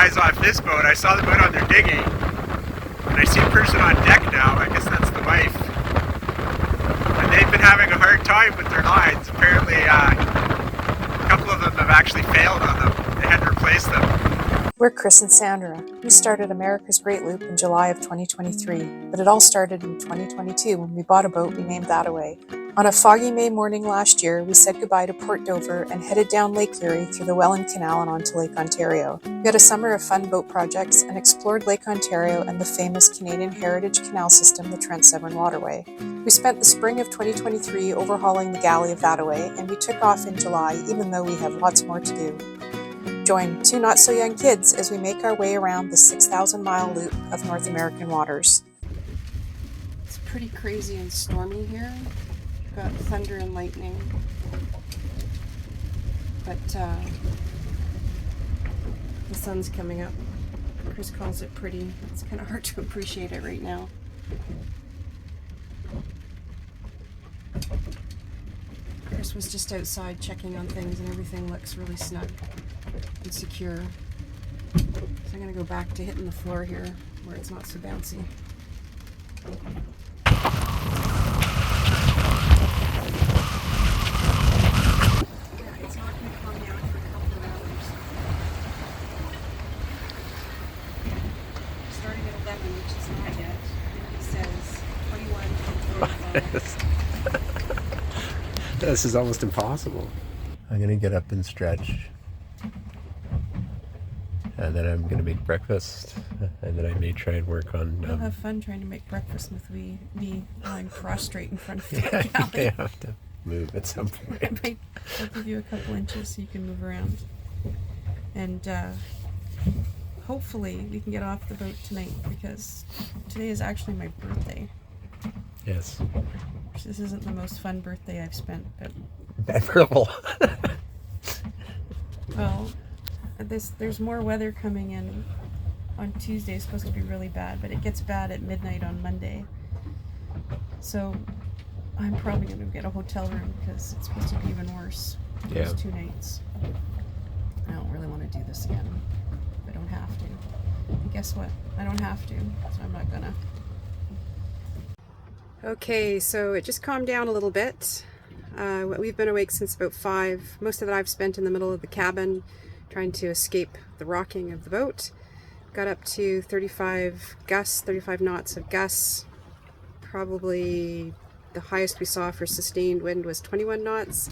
guys off this boat. I saw them out on their digging. And I see a person on deck now. I guess that's the wife. And they've been having a hard time with their lines. Apparently, a couple of them have actually failed on them. They had to replace them. We're Chris and Sandra. We started America's Great Loop in July of 2023, but it all started in 2022 when we bought a boat we named Thataway. On a foggy May morning last year, we said goodbye to Port Dover and headed down Lake Erie through the Welland Canal and onto Lake Ontario. We had a summer of fun boat projects and explored Lake Ontario and the famous Canadian Heritage Canal System, the Trent Severn Waterway. We spent the spring of 2023 overhauling the galley of Thataway, and we took off in July, even though we have lots more to do. Join two not-so-young kids as we make our way around the 6,000-mile loop of North American waters. It's pretty crazy and stormy here. We've got thunder and lightning. But the sun's coming up. Chris calls it pretty. It's kind of hard to appreciate it right now. Chris was just outside checking on things and everything looks really snug and secure. So I'm going to go back to hitting the floor here where it's not so bouncy. Yeah, it's not going to calm down for a couple of hours. Starting at 11, which is not yet, and he says 21 to 35. This is almost impossible. I'm gonna get up and stretch, and then I'm gonna make breakfast, and then I may try and work on. We'll have fun trying to make breakfast with me lying prostrate in front of the Yeah, galley. you may have to move at some point. I'll give you a couple inches so you can move around, and hopefully we can get off the boat tonight because today is actually my birthday. Yes. This isn't the most fun birthday I've spent, but Memorable. well, there's more weather coming in on Tuesday. It's supposed to be really bad, but it gets bad at midnight on Monday. So I'm probably going to get a hotel room because it's supposed to be even worse. Yeah. Those 2 nights. I don't really want to do this again. I don't have to. And guess what? I don't have to, so I'm not gonna. Okay, so it just calmed down a little bit. We've been awake since about 5. Most of that I've spent in the middle of the cabin trying to escape the rocking of the boat. Got up to 35 knots of gusts. Probably the highest we saw for sustained wind was 21 knots.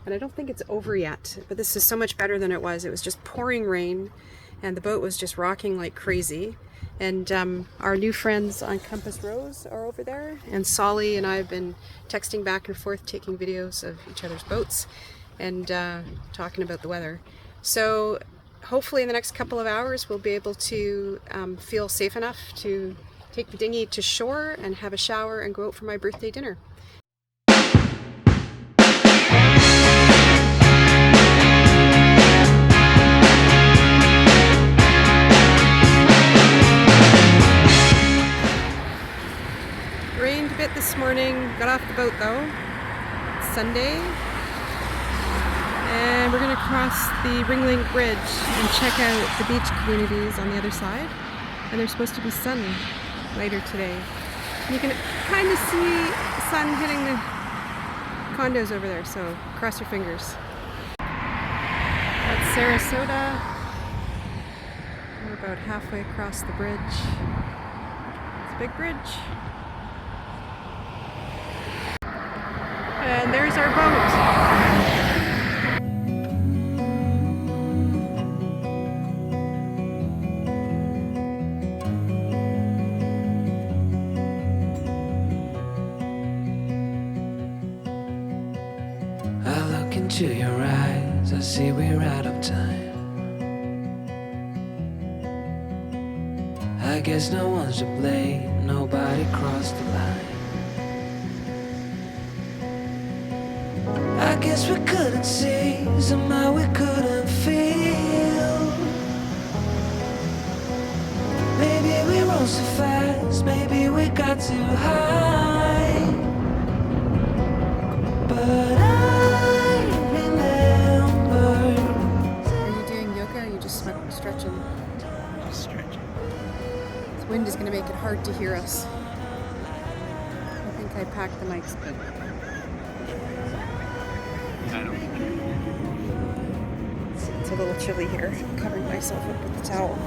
And I don't think it's over yet, but this is so much better than it was. It was just pouring rain and the boat was just rocking like crazy. And our new friends on Compass Rose are over there, and Solly and I have been texting back and forth, taking videos of each other's boats and talking about the weather. So hopefully in the next couple of hours we'll be able to feel safe enough to take the dinghy to shore and have a shower and go out for my birthday dinner. Rained a bit this morning, got off the boat though. It's Sunday. And we're going to cross the Ringlink Bridge and check out the beach communities on the other side. And there's supposed to be sun later today. And you can kind of see the sun hitting the condos over there, so cross your fingers. That's Sarasota. We're about halfway across the bridge. It's a big bridge. And there's our boat. I look into your eyes, I see we're out of time. I guess no one's to blame, nobody crossed the line. I guess we couldn't see, somehow we couldn't feel. Maybe we rose so fast, maybe we got too high. But I remember. Are you doing yoga or are you just stretching? stretching. This wind is going to make it hard to hear us. I think I packed the mics, but I don't think you're it's a little chilly here. I'm covering myself up with the towel.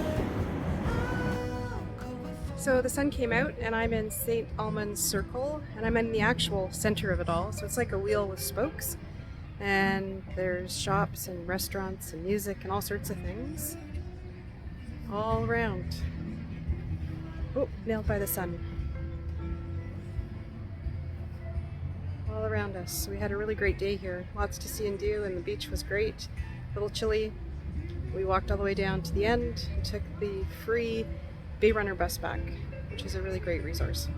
So the sun came out and I'm in St. Almond's Circle and I'm in the actual center of it all. So it's like a wheel with spokes and there's shops and restaurants and music and all sorts of things all around. Oh, nailed by the sun. All around us. We had a really great day here. Lots to see and do and the beach was great. A little chilly. We walked all the way down to the end and took the free Bay Runner bus back, which is a really great resource.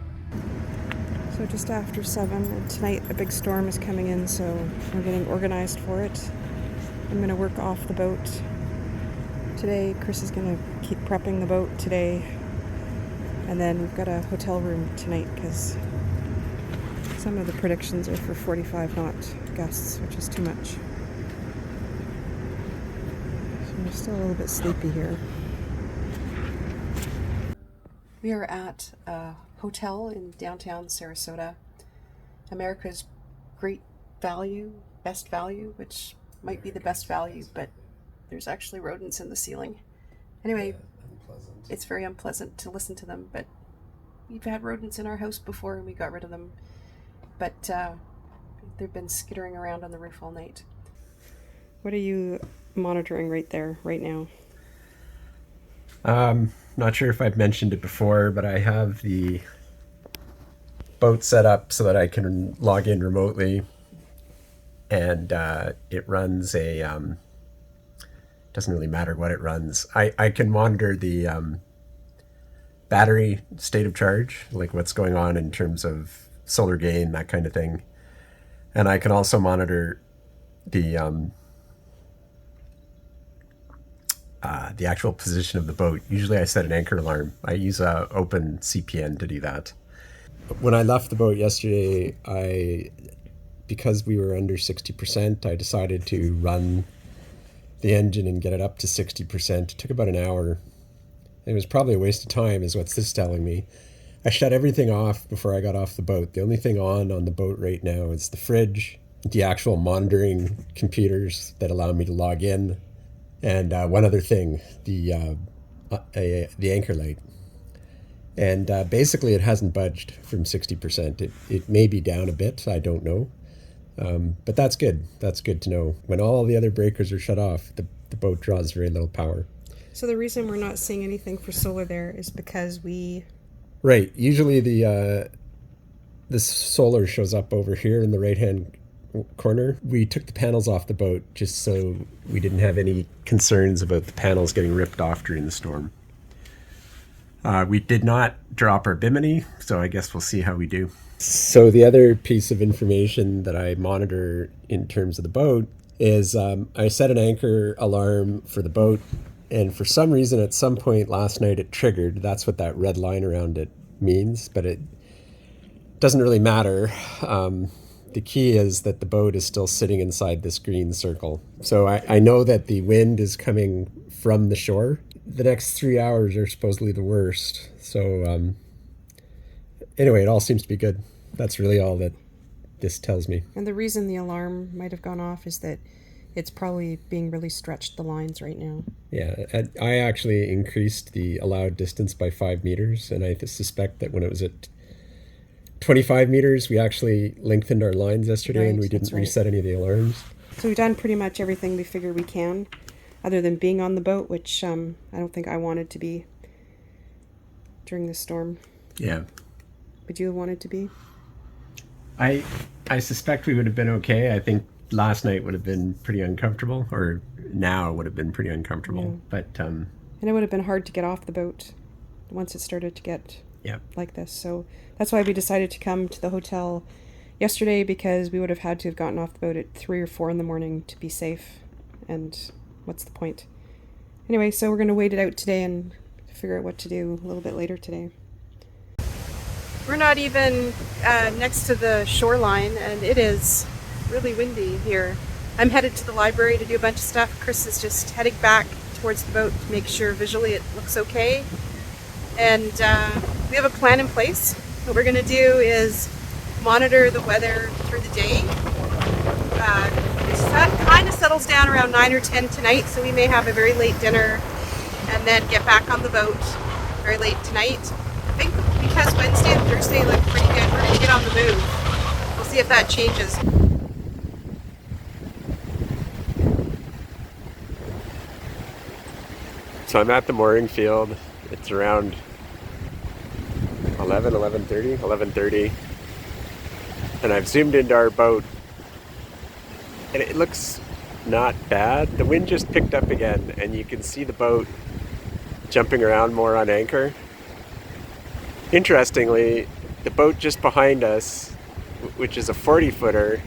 So just after 7, and tonight a big storm is coming in, so we're getting organized for it. I'm going to work off the boat today. Chris is going to keep prepping the boat today, and then we've got a hotel room tonight because some of the predictions are for 45 knot gusts, which is too much. So we're still a little bit sleepy here. We are at a hotel in downtown Sarasota. America's great value, best value, which might be the best value, but there's actually rodents in the ceiling. Anyway, it's very unpleasant to listen to them, but we've had rodents in our house before and we got rid of them. But they've been skittering around on the roof all night. What are you monitoring right there, right now? Not sure if I've mentioned it before, but I have the boat set up so that I can log in remotely, and it runs a doesn't really matter what it runs. I can monitor the battery state of charge, like what's going on in terms of solar gain, that kind of thing, and I can also monitor the actual position of the boat. Usually I set an anchor alarm. I use a open CPN to do that. When I left the boat yesterday, because we were under 60%, I decided to run the engine and get it up to 60%. It took about an hour. It was probably a waste of time is what's this telling me. I shut everything off before I got off the boat. The only thing on the boat right now is the fridge, the actual monitoring computers that allow me to log in, and one other thing, the anchor light. And basically it hasn't budged from 60%. It may be down a bit, I don't know. But that's good. That's good to know. When all the other breakers are shut off, the boat draws very little power. So the reason we're not seeing anything for solar there is because Right. Usually the solar shows up over here in the right-hand corner. We took the panels off the boat just so we didn't have any concerns about the panels getting ripped off during the storm. We did not drop our bimini, so I guess we'll see how we do. So the other piece of information that I monitor in terms of the boat is I set an anchor alarm for the boat, and for some reason at some point last night it triggered. That's what that red line around it means, but it doesn't really matter. The key is that the boat is still sitting inside this green circle. So I know that the wind is coming from the shore. The next 3 hours are supposedly the worst. So anyway, it all seems to be good. That's really all that this tells me. And the reason the alarm might have gone off is that it's probably being really stretched, the lines right now. Yeah, I actually increased the allowed distance by 5 meters, and I suspect that when it was at 25 meters, we actually lengthened our lines yesterday, Right, and we didn't that's right. reset any of the alarms. So we've done pretty much everything we figure we can, other than being on the boat, which I don't think I wanted to be during the storm. Yeah. Would you have wanted to be? I suspect we would have been okay. I think last night would have been pretty uncomfortable, or now would have been pretty uncomfortable. Yeah. But And it would have been hard to get off the boat once it started to get yeah. like this. So that's why we decided to come to the hotel yesterday, because we would have had to have gotten off the boat at 3 or 4 in the morning to be safe. And what's the point? Anyway, so we're going to wait it out today and figure out what to do a little bit later today. We're not even next to the shoreline, and it is really windy here. I'm headed to the library to do a bunch of stuff. Chris is just heading back to towards the boat to make sure visually it looks okay. And we have a plan in place. What we're going to do is monitor the weather through the day. It kind of settles down around 9 or 10 tonight, so we may have a very late dinner and then get back on the boat very late tonight. I think because Wednesday and Thursday look pretty good, we're going to get on the move. We'll see if that changes. So I'm at the mooring field. It's around 11:30, and I've zoomed into our boat, and it looks not bad. The wind just picked up again, and you can see the boat jumping around more on anchor. Interestingly, the boat just behind us, which is a 40-footer,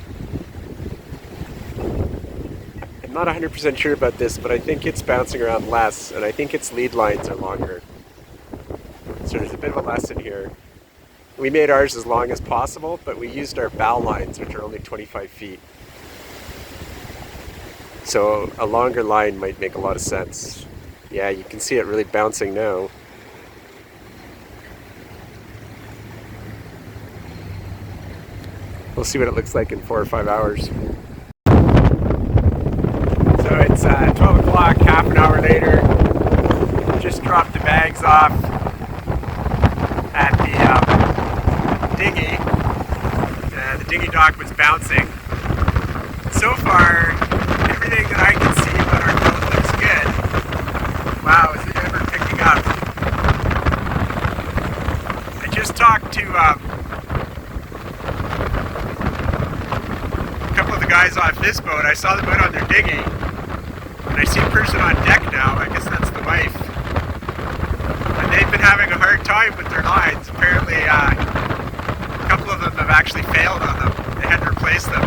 I'm not 100% sure about this, but I think it's bouncing around less, and I think its lead lines are longer. So there's a bit of a lesson here. We made ours as long as possible, but we used our bow lines, which are only 25 feet. So a longer line might make a lot of sense. Yeah, you can see it really bouncing now. We'll see what it looks like in 4 or 5 hours. So it's 12 o'clock, half an hour later. Just dropped the bags off at the dinghy. The dinghy dock was bouncing. So far, everything that I can see about our boat looks good. Wow, is it ever picking up? I just talked to a couple of the guys off this boat. I saw them out on their dinghy, and I see a person on deck now. I guess that's the wife. And they've been having a hard time with their lines. Apparently, a couple of them have actually failed on them. They had to replace them.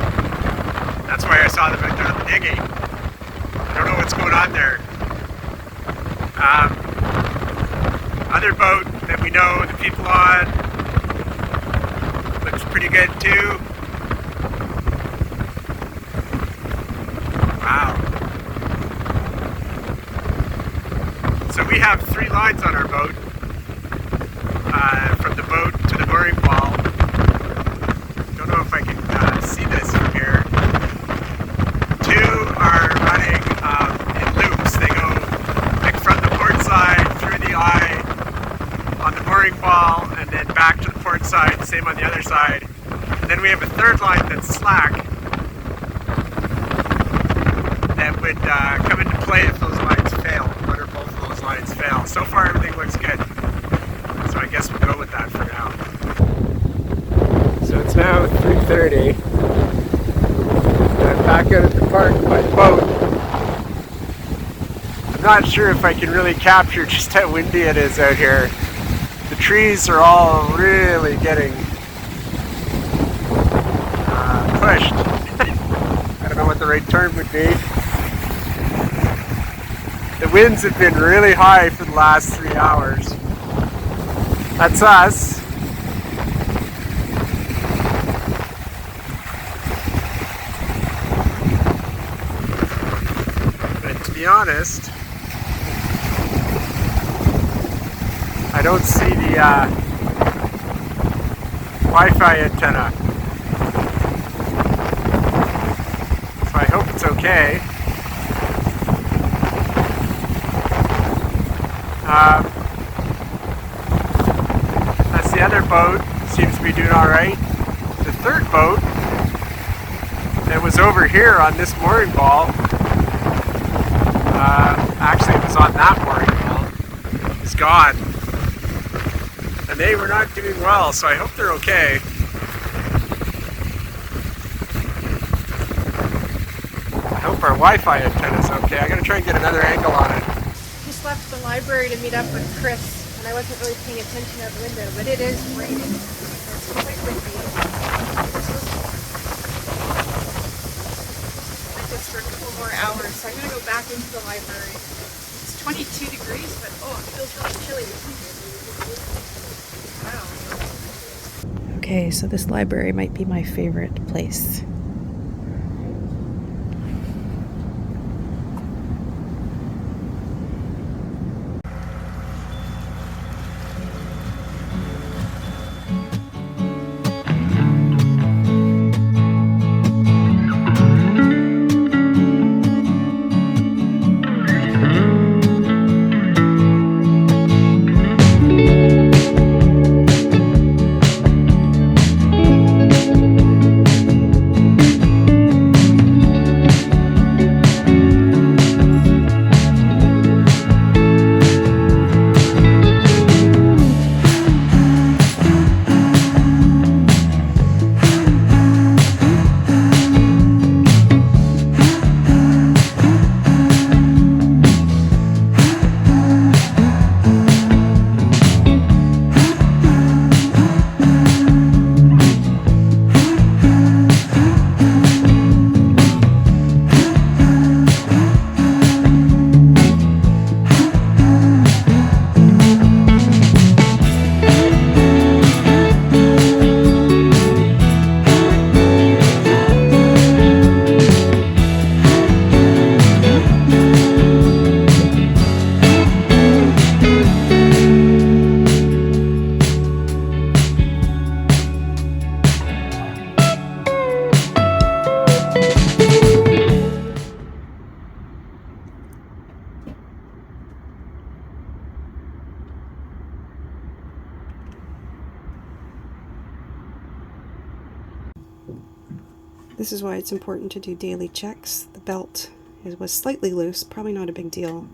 That's why I saw them out there on the dinghy. I don't know what's going on there. Other boat that we know the people on looks pretty good too. Wow. So we have 3 lines on our boat, from the boat to the mooring wall. Don't know if I can see this from here. 2 are running in loops. They go like from the port side through the eye on the mooring wall, and then back to the port side, same on the other side. And then we have a 3rd line that's slack that would come into play if those lines fail, one or both of those lines fail. So far everything looks good, so I guess we'll go with that for now. So it's now 3:30. I'm back out at the park by the boat. I'm not sure if I can really capture just how windy it is out here. The trees are all really getting pushed. I don't know what the right term would be. The winds have been really high for the last 3 hours. That's us. But to be honest, I don't see the Wi-Fi antenna. So I hope it's okay. That's the other boat. Seems to be doing alright. The 3rd boat that was over here on this mooring ball, actually it was on that mooring ball, is gone. And they were not doing well, so I hope they're okay. I hope our Wi-Fi antenna's okay. I gotta try and get another angle on it. Just left the library to meet up with Chris, and I wasn't really paying attention out the window, but it is raining. It's quite windy. I just for a couple more hours, so I'm going to go back into the library. It's 22 degrees, but oh, it feels really chilly. Wow. Okay, so this library might be my favorite place. This is why it's important to do daily checks. The belt was slightly loose, probably not a big deal,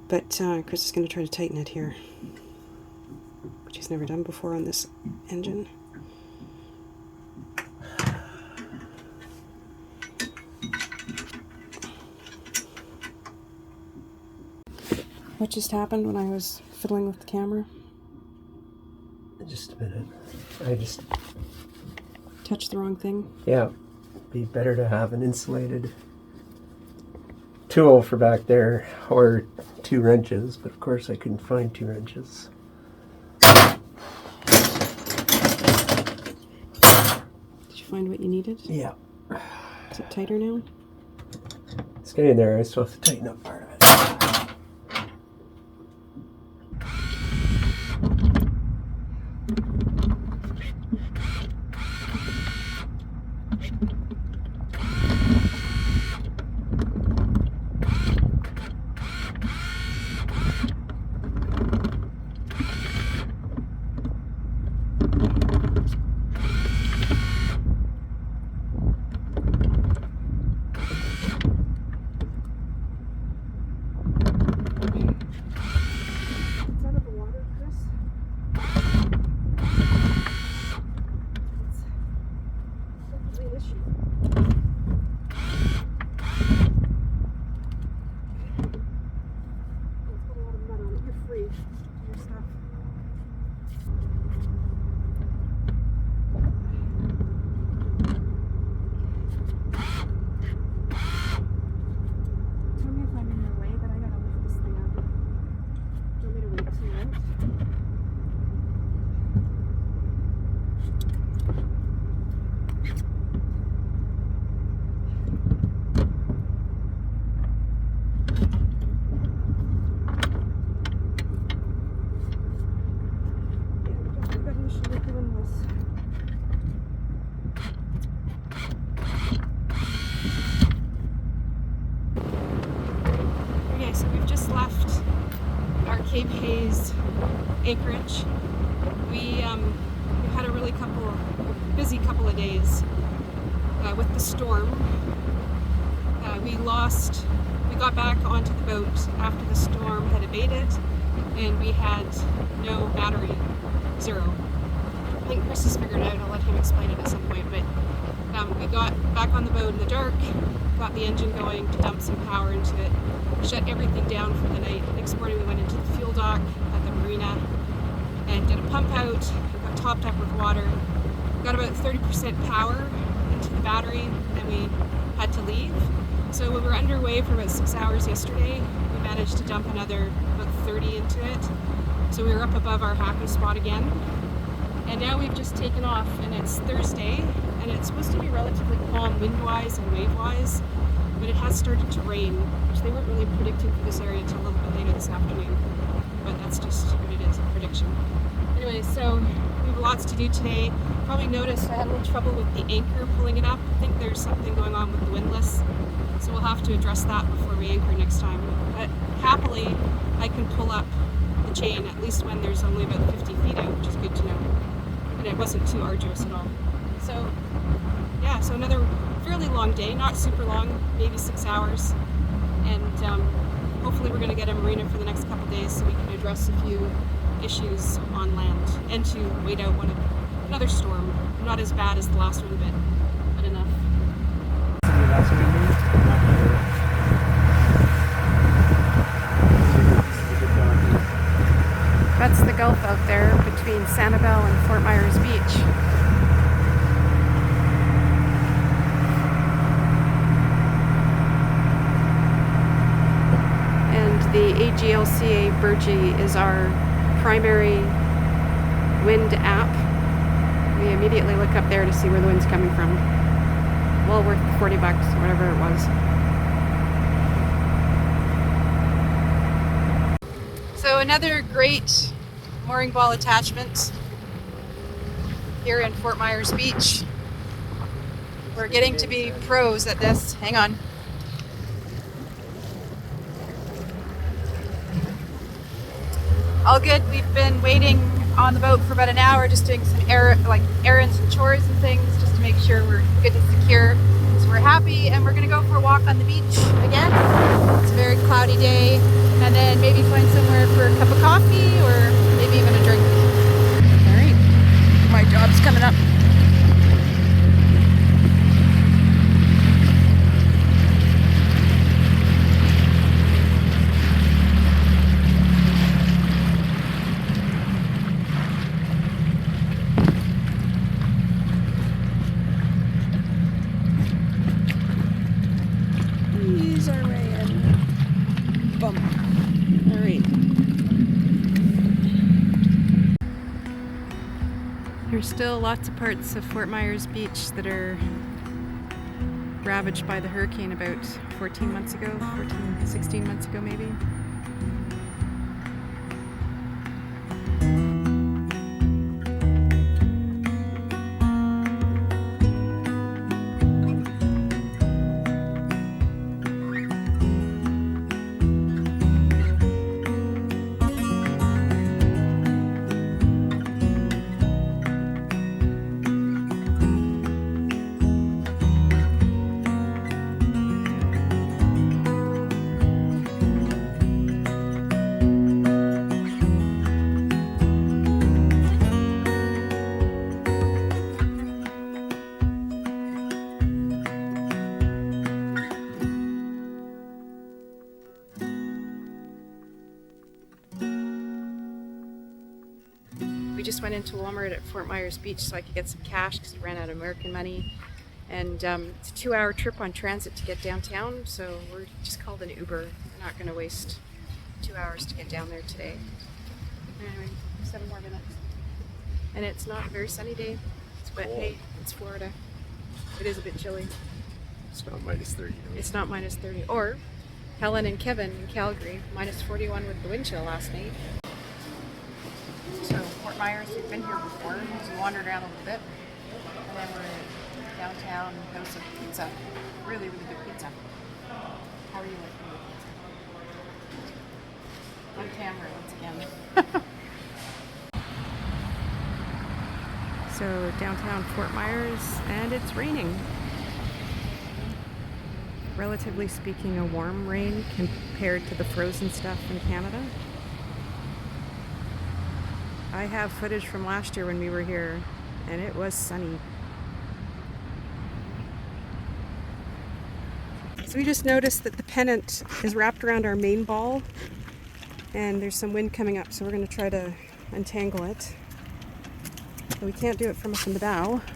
but Chris is going to try to tighten it here, which he's never done before on this engine. What just happened when I was fiddling with the camera? Just a minute. I just... Touched the wrong thing? Yeah. Be better to have an insulated tool for back there, or 2 wrenches, but of course I couldn't find 2 wrenches. Did you find what you needed? Yeah. Is it tighter now? It's getting there. I was supposed to tighten up part of it. Okay, so we've just left our Cape Hayes acreage. We've had a really busy couple of days with the storm. We got back onto the boat after the storm had abated, and we had no battery, 0. I think Chris has figured it out. I'll let him explain it at some point, but we got back on the boat in the dark, got the engine going to dump some power into it, shut everything down for the night. Next morning we went into the fuel dock at the marina and did a pump out, got topped up with water, got about 30% power into the battery, and then we had to leave. So we were underway for about 6 hours yesterday. We managed to dump another about 30 into it. So we were up above our happy spot again. And now we've just taken off, and it's Thursday, and it's supposed to be relatively calm wind-wise and wave-wise, but it has started to rain, which they weren't really predicting for this area until a little bit later this afternoon. But that's just what it is, a prediction. Anyway, so we have lots to do today. Probably noticed I had a little trouble with the anchor pulling it up. I think there's something going on with the windlass, so we'll have to address that before we anchor next time. But happily, I can pull up the chain, at least when there's only about 50 feet out, which is good to know. And it wasn't too arduous at all. So, yeah, so another fairly long day, not super long, maybe 6 hours. And hopefully we're going to get a marina for the next couple days so we can address a few issues on land and to wait out another storm. Not as bad as the last one, but enough. That's the gulf out there between Sanibel and Fort Myers Beach. And the AGLCA Burgee is our primary wind app. We immediately look up there to see where the wind's coming from. Well worth $40, whatever it was. So another great mooring ball attachment here in Fort Myers Beach. We're getting to be pros at this. Hang on. All good. We've been waiting on the boat for about an hour, just doing some errands and chores and things, just to make sure we're good and secure. So we're happy, and we're gonna go for a walk on the beach again. It's a very cloudy day, and then maybe find somewhere for a cup of coffee or maybe even a drink. All right, my job's coming up. Ease our way in. Bump. All right. There's still lots of parts of Fort Myers Beach that are ravaged by the hurricane about 14 months ago, 16 months ago maybe. We just went into Walmart at Fort Myers Beach so I could get some cash because we ran out of American money. And it's a 2-hour trip on transit to get downtown, so we're just called an Uber. We're not going to waste 2 hours to get down there today. Anyway, 7 more minutes. And it's not a very sunny day. It's wet. Hey, it's Florida. It is a bit chilly. It's not minus 30. No? It's not minus 30. Or Helen and Kevin in Calgary, minus 41 with the wind chill last night. So Fort Myers, we've been here before. We wandered around a little bit, and then we're downtown House of Pizza. Really, really good pizza. How are you liking the pizza? On camera once again. So downtown Fort Myers, and it's raining. Relatively speaking, a warm rain compared to the frozen stuff in Canada. I have footage from last year when we were here, and it was sunny. So we just noticed that the pennant is wrapped around our main ball, and there's some wind coming up, so we're going to try to untangle it. But we can't do it from up in the bow. I'm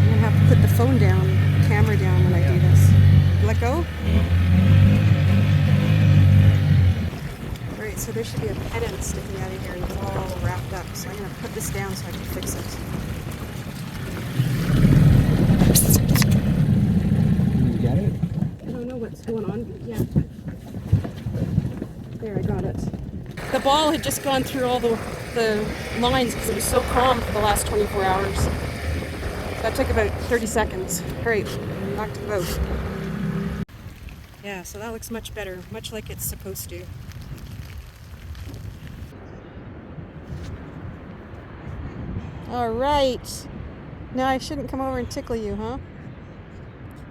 going to have to put the phone down, camera down when I do this. Let go? Alright, so there should be a pennant sticking out of here and it's all wrapped up. So I'm going to put this down so I can fix it. You got it? I don't know what's going on, but yeah. There, I got it. The ball had just gone through all the lines because it was so calm for the last 24 hours. That took about 30 seconds. Alright, back to the boat. Yeah, so that looks much better, much like it's supposed to. All right. Now I shouldn't come over and tickle you, huh?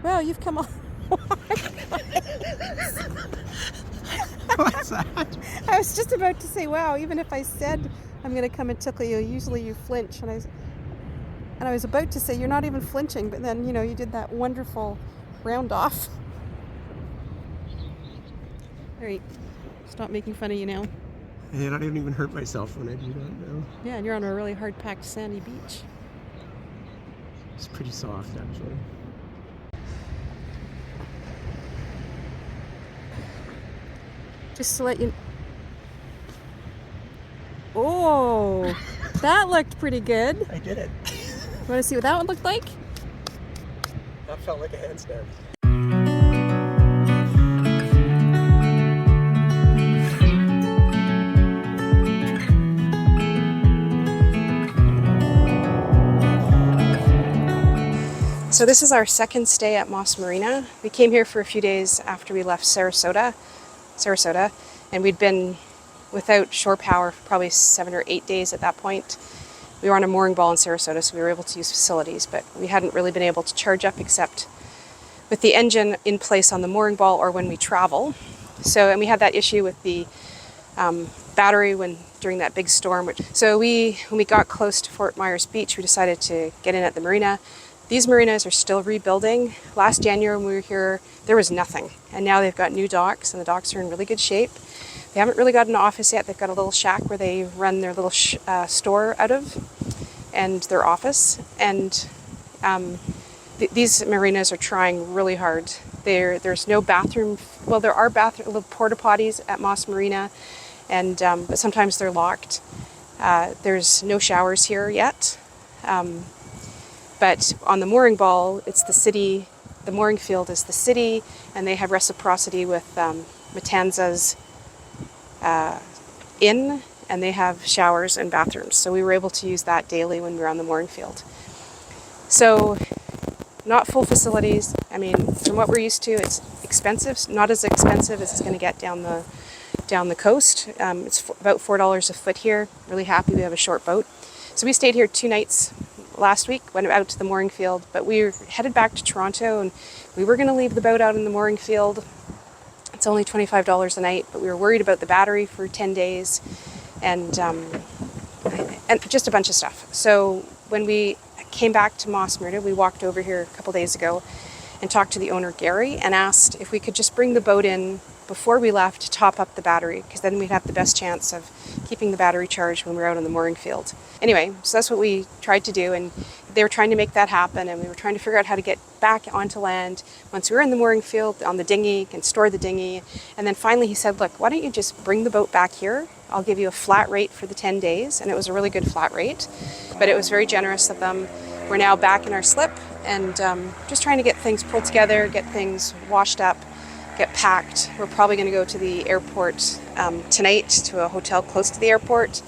Well, you've come on. What's that? I was just about to say, wow, even if I said I'm going to come and tickle you, usually you flinch. And I was about to say, you're not even flinching, but then, you did that wonderful round off. All right, stop making fun of you now. And I don't even hurt myself when I do that now. Yeah, and you're on a really hard-packed sandy beach. It's pretty soft, actually. Just to let you... Oh, that looked pretty good. I did it. You want to see what that one looked like? That felt like a handstand. So this is our second stay at Moss Marina. We came here for a few days after we left Sarasota, and we'd been without shore power for probably 7 or 8 days at that point. We were on a mooring ball in Sarasota, so we were able to use facilities, but we hadn't really been able to charge up except with the engine in place on the mooring ball or when we travel. So, and we had that issue with the battery during that big storm. So when we got close to Fort Myers Beach, we decided to get in at the marina. These marinas are still rebuilding. Last January when we were here, there was nothing. And now they've got new docks, and the docks are in really good shape. They haven't really got an office yet. They've got a little shack where they run their little store out of, and their office. And these marinas are trying really hard. There's no bathroom. Well, there are little porta potties at Moss Marina, and but sometimes they're locked. There's no showers here yet. But on the mooring ball, it's the city. The mooring field is the city, and they have reciprocity with Matanzas Inn, and they have showers and bathrooms. So we were able to use that daily when we were on the mooring field. So not full facilities. I mean, from what we're used to, it's expensive. Not as expensive as it's going to get down the coast. It's about $4 a foot here. Really happy we have a short boat. So we stayed here 2 nights last week, went out to the mooring field, but we were headed back to Toronto, and we were going to leave the boat out in the mooring field. It's only $25 a night, but we were worried about the battery for 10 days and just a bunch of stuff. So when we came back to Moss Marina, we walked over here a couple days ago and talked to the owner, Gary, and asked if we could just bring the boat in before we left to top up the battery, because then we'd have the best chance of keeping the battery charged when we were out on the mooring field. Anyway, so that's what we tried to do, and they were trying to make that happen, and we were trying to figure out how to get back onto land once we were in the mooring field on the dinghy and store the dinghy. And then finally he said, look, why don't you just bring the boat back here? I'll give you a flat rate for the 10 days. And it was a really good flat rate, but it was very generous of them. We're now back in our slip and just trying to get things pulled together, get things washed up, get packed. We're probably going to go to the airport tonight, to a hotel close to the airport,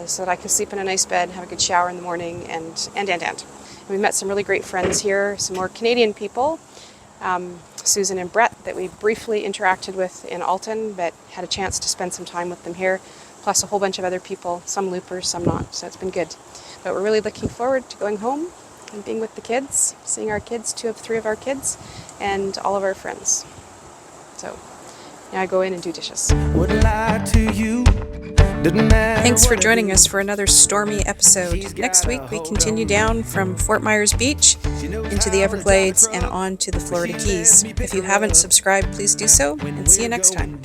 so that I can sleep in a nice bed, have a good shower in the morning, and. We met some really great friends here, some more Canadian people, Susan and Brett, that we briefly interacted with in Alton, but had a chance to spend some time with them here, plus a whole bunch of other people, some loopers, some not, so it's been good. But we're really looking forward to going home and being with the kids, seeing our kids, 2 of 3 of our kids, and all of our friends. So now I go in and do dishes. Would lie to you. Thanks for joining us for another stormy episode. Next week we continue down from Fort Myers Beach into the Everglades and on to the Florida Keys. If you haven't subscribed, please do so, and see you next time.